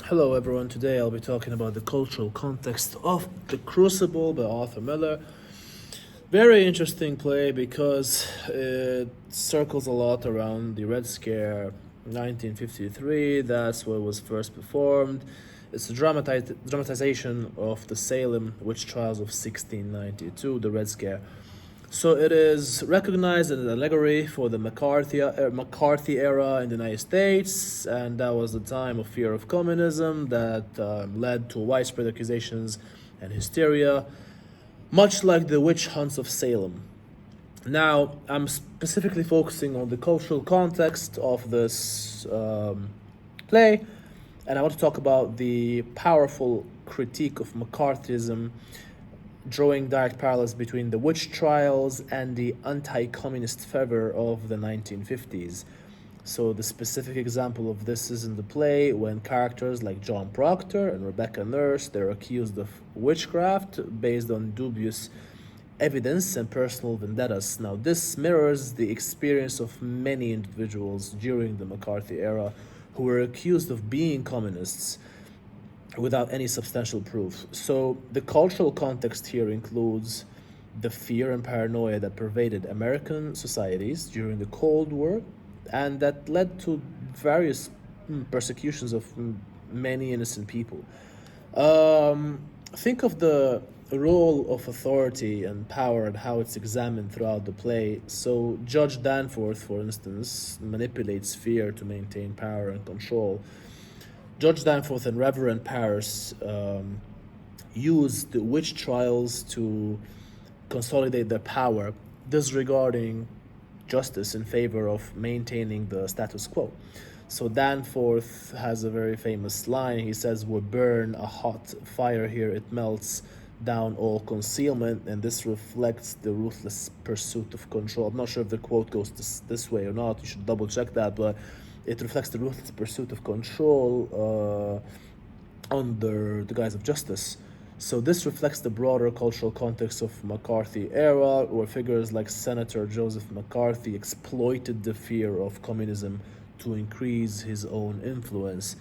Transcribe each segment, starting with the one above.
Hello everyone, today I'll be talking about the cultural context of The Crucible by Arthur Miller. Very interesting play because it circles a lot around the Red Scare 1953. That's where it was first performed. It's a dramatization of the Salem witch trials of 1692, the Red Scare. So it is recognized as an allegory for the McCarthy era in the United States, and that was the time of fear of communism that led to widespread accusations and hysteria, much like the witch hunts of Salem. Now, I'm specifically focusing on the cultural context of this play, and I want to talk about the powerful critique of McCarthyism, drawing direct parallels between the witch trials and the anti-communist fervor of the 1950s. So the specific example of this is in the play when characters like John Proctor and Rebecca Nurse, they're accused of witchcraft based on dubious evidence and personal vendettas. Now this mirrors the experience of many individuals during the McCarthy era who were accused of being communists without any substantial proof. So the cultural context here includes the fear and paranoia that pervaded American societies during the Cold War and that led to various persecutions of many innocent people. Think of the role of authority and power and how it's examined throughout the play. So Judge Danforth, for instance, manipulates fear to maintain power and control. Judge Danforth and Reverend Parris used the witch trials to consolidate their power, disregarding justice in favor of maintaining the status quo. So Danforth has a very famous line. He says, "We burn a hot fire here, it melts down all concealment," and this reflects the ruthless pursuit of control. I'm not sure if the quote goes this way or not. You should double check that, but it reflects the ruthless pursuit of control under the guise of justice. So this reflects the broader cultural context of McCarthy era, where figures like Senator Joseph McCarthy exploited the fear of communism to increase his own influence.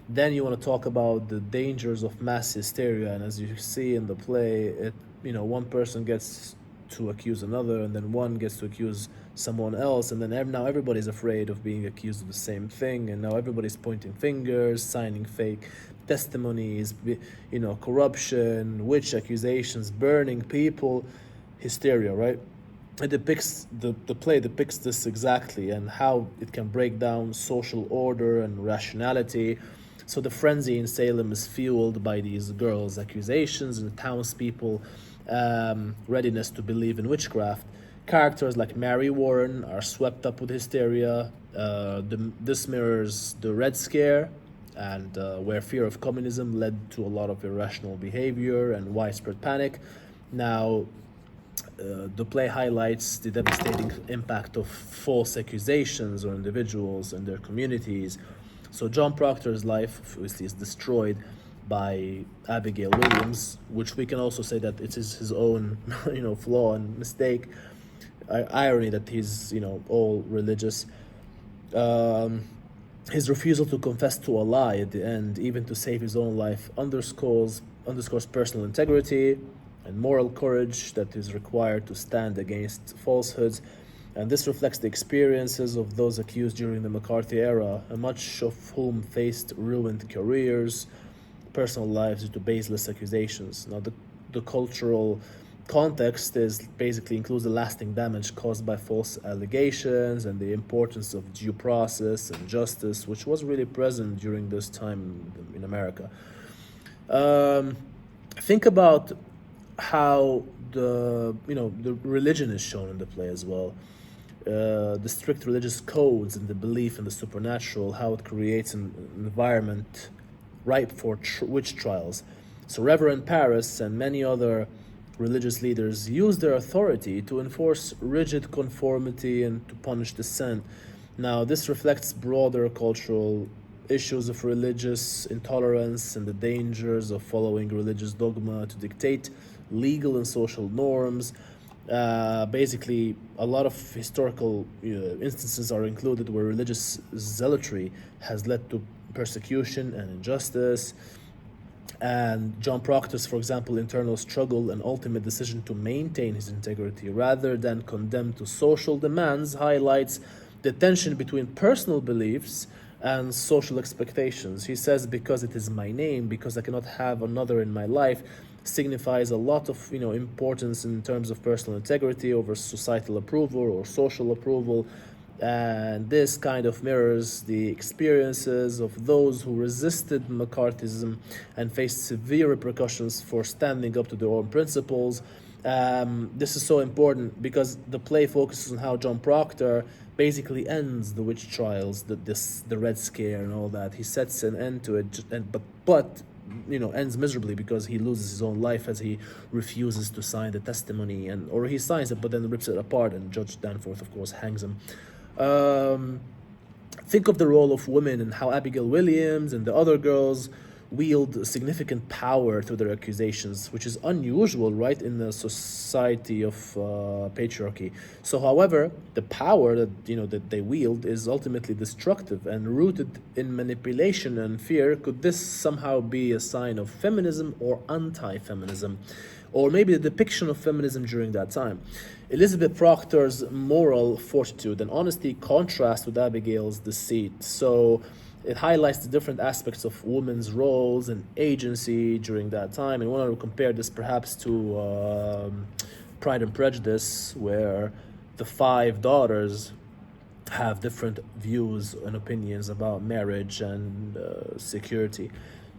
Then you want to talk about the dangers of mass hysteria, and as you see in the play, one person gets to accuse another, and then one gets to accuse someone else, and then now everybody's afraid of being accused of the same thing, and now everybody's pointing fingers, signing fake testimonies, corruption, witch accusations, burning people, hysteria, right? It depicts the play depicts this exactly, and how it can break down social order and rationality. So the frenzy in Salem is fueled by these girls' accusations and townspeople readiness to believe in witchcraft. Characters like Mary Warren are swept up with hysteria. This mirrors the Red Scare, and where fear of communism led to a lot of irrational behavior and widespread panic. Now, the play highlights the devastating impact of false accusations on individuals and their communities. So John Proctor's life obviously is destroyed by Abigail Williams, which we can also say that it is his own, flaw and mistake. Irony that he's, all religious. His refusal to confess to a lie at the end, even to save his own life, underscores personal integrity and moral courage that is required to stand against falsehoods. And this reflects the experiences of those accused during the McCarthy era, and much of whom faced ruined careers, personal lives due to baseless accusations. Now, the cultural context basically includes the lasting damage caused by false allegations and the importance of due process and justice, which was really present during this time in America. Think about how the religion is shown in the play as well. The strict religious codes and the belief in the supernatural, how it creates an environment ripe for witch trials. So Reverend Parris and many other religious leaders use their authority to enforce rigid conformity and to punish dissent. Now, this reflects broader cultural issues of religious intolerance and the dangers of following religious dogma to dictate legal and social norms. Basically, a lot of historical instances are included where religious zealotry has led to persecution and injustice. And John Proctor's, for example, internal struggle and ultimate decision to maintain his integrity rather than condemn to social demands highlights the tension between personal beliefs and social expectations. He says, because it is my name, because I cannot have another in my life, signifies a lot of importance in terms of personal integrity over societal approval or social approval. And this kind of mirrors the experiences of those who resisted McCarthyism and faced severe repercussions for standing up to their own principles. This is so important because the play focuses on how John Proctor basically ends the witch trials, the Red Scare and all that. He sets an end to it, but ends miserably because he loses his own life as he refuses to sign the testimony, or he signs it but then rips it apart, and Judge Danforth, of course, hangs him. Think of the role of women and how Abigail Williams and the other girls wield significant power through their accusations, which is unusual, right, in the society of patriarchy. So, however, the power that they wield is ultimately destructive and rooted in manipulation and fear. Could this somehow be a sign of feminism or anti-feminism? Or maybe the depiction of feminism during that time? Elizabeth Proctor's moral fortitude and honesty contrast with Abigail's deceit. So it highlights the different aspects of women's roles and agency during that time. And I want to compare this perhaps to Pride and Prejudice, where the 5 daughters have different views and opinions about marriage and security.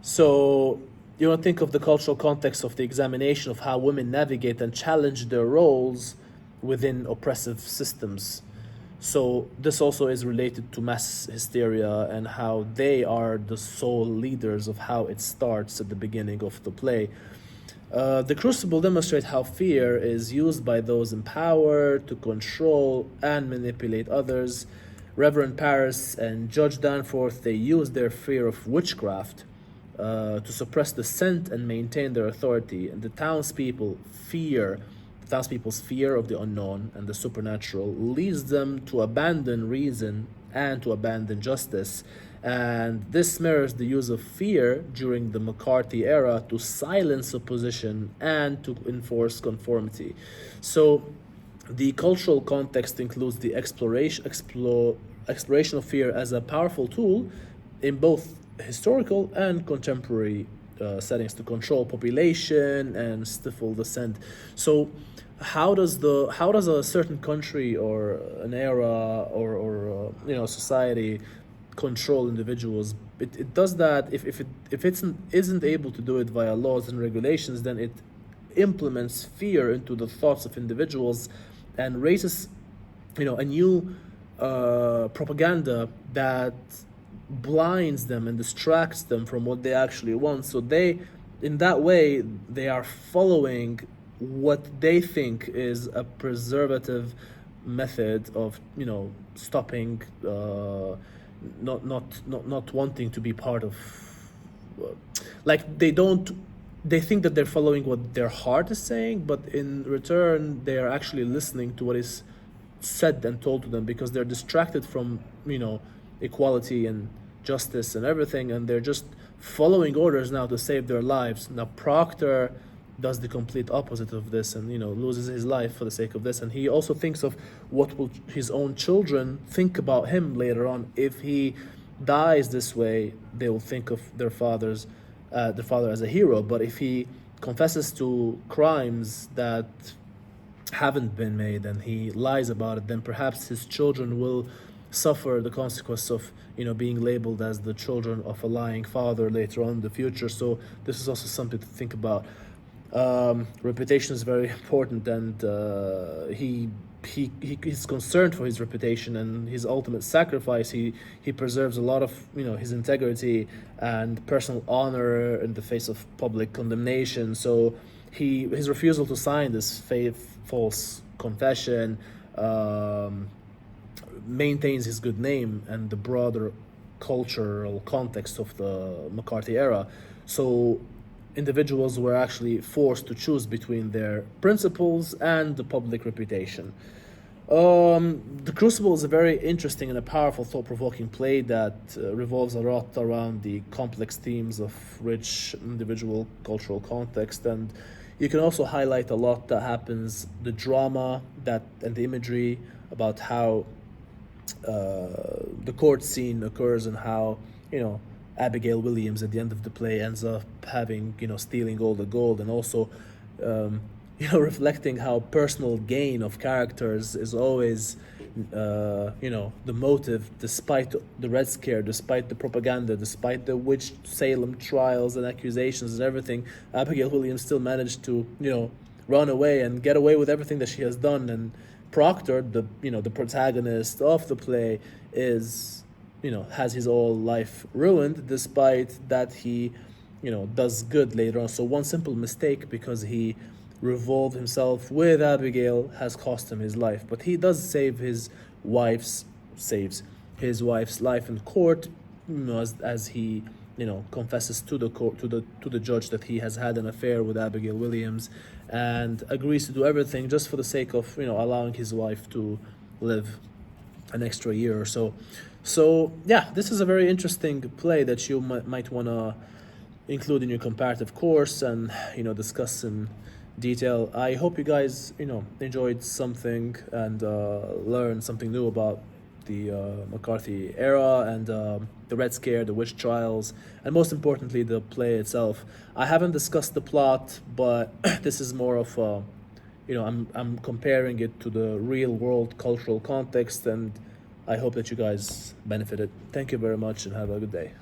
So think of the cultural context of the examination of how women navigate and challenge their roles within oppressive systems. So this also is related to mass hysteria and how they are the sole leaders of how it starts at the beginning of the play. The Crucible demonstrates how fear is used by those in power to control and manipulate others. Reverend Paris and Judge Danforth, they use their fear of witchcraft to suppress dissent and maintain their authority. And the townspeople's fear of the unknown and the supernatural leads them to abandon reason and to abandon justice. And this mirrors the use of fear during the McCarthy era to silence opposition and to enforce conformity. So the cultural context includes the exploration of fear as a powerful tool in both historical and contemporary settings to control population and stifle dissent. So how does a certain country or an era or society control individuals? It does that if it isn't able to do it via laws and regulations, then it implements fear into the thoughts of individuals and raises a new propaganda that blinds them and distracts them from what they actually want. So in that way they are following what they think is a preservative method of stopping not wanting to be part of they think that they're following what their heart is saying, but in return they are actually listening to what is said and told to them, because they're distracted from equality and justice and everything, and they're just following orders now to save their lives. Now Proctor does the complete opposite of this and loses his life for the sake of this, and he also thinks of what will his own children think about him later on. If he dies this way, they will think of their father as a hero, but if he confesses to crimes that haven't been made and he lies about it, then perhaps his children will suffer the consequence of being labeled as the children of a lying father later on in the future. So this is also something to think about. Reputation is very important, and he's concerned for his reputation and his ultimate sacrifice. He preserves a lot of his integrity and personal honor in the face of public condemnation. So his refusal to sign this false confession maintains his good name and the broader cultural context of the McCarthy era. So individuals were actually forced to choose between their principles and the public reputation. The Crucible is a very interesting and a powerful, thought-provoking play that revolves a lot around the complex themes of rich individual cultural context, and you can also highlight a lot that happens, the drama that and the imagery about how the court scene occurs and how Abigail Williams at the end of the play ends up having stealing all the gold, and also reflecting how personal gain of characters is always the motive, despite the Red Scare, despite the propaganda, despite the witch Salem trials and accusations and everything. Abigail Williams still managed to run away and get away with everything that she has done. And Proctor, the protagonist of the play, is has his whole life ruined, despite that he does good later on. So one simple mistake, because he revolved himself with Abigail, has cost him his life. But he does saves his wife's life in court, as he confesses to the court, to the judge, that he has had an affair with Abigail Williams, and agrees to do everything just for the sake of allowing his wife to live an extra year or so. So yeah, this is a very interesting play that you might want to include in your comparative course and discuss in detail. I hope you guys enjoyed something and learned something new about the McCarthy era and the Red Scare, the witch trials, and most importantly the play itself. I haven't discussed the plot, but this is more of a I'm comparing it to the real world cultural context, and I hope that you guys benefited. Thank you very much and have a good day.